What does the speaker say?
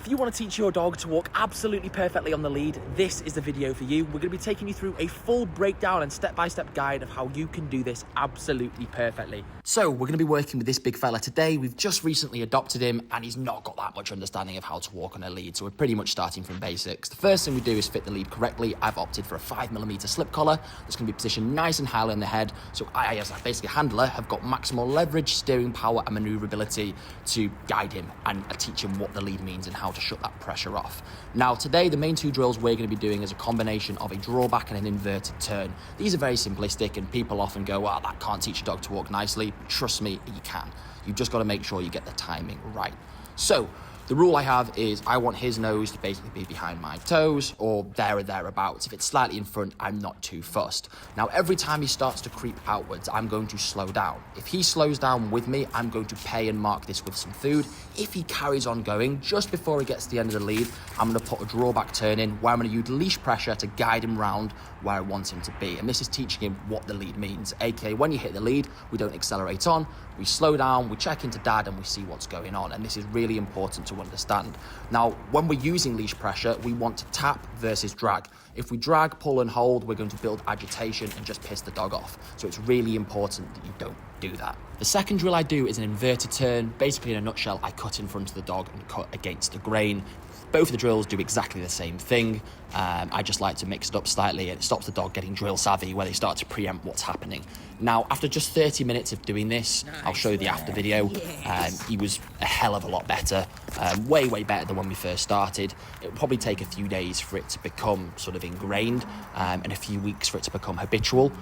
If you want to teach your dog to walk absolutely perfectly on the lead, this is the video for you. We're going to be taking you through a full breakdown and step-by-step guide of how you can do this absolutely perfectly. So we're going to be working with this big fella today. We've just recently adopted him and he's not got that much understanding of how to walk on a lead. So we're pretty much starting from basics. The first thing we do is fit the lead correctly. I've opted for a 5mm slip collar. It's going to be positioned nice and high in the head. So I, as basically a handler, have got maximal leverage, steering power and maneuverability to guide him and teach him what the lead means and how to shut that pressure off. Now today, the main two drills we're going to be doing is a combination of a drawback and an inverted turn. These are very simplistic and people often go, well, that can't teach a dog to walk nicely. Trust me, you can. You've just got to make sure you get the timing right. So the rule I have is I want his nose to basically be behind my toes or there or thereabouts. If it's slightly in front, I'm not too fussed. Now, every time he starts to creep outwards, I'm going to slow down. If he slows down with me, I'm going to pay and mark this with some food. If he carries on going, just before he gets to the end of the lead, I'm going to put a drawback turn in where I'm going to use leash pressure to guide him round where I want him to be. And this is teaching him what the lead means. AKA, when you hit the lead, we don't accelerate on, we slow down, we check into dad and we see what's going on. And this is really important to understand. Now, when we're using leash pressure, we want to tap versus drag. If we drag, pull and hold, we're going to build agitation and just piss the dog off. So it's really important that you don't do that. The second drill I do is an inverted turn. Basically, in a nutshell, I cut in front of the dog and cut against the grain. Both of the drills do exactly the same thing. I just like to mix it up slightly and it stops the dog getting drill savvy where they start to preempt what's happening. Now, after just 30 minutes of doing this, I'll show you the after video. He was a hell of a lot better, way better than when we first started. It will probably take a few days for it to become sort of ingrained and a few weeks for it to become habitual.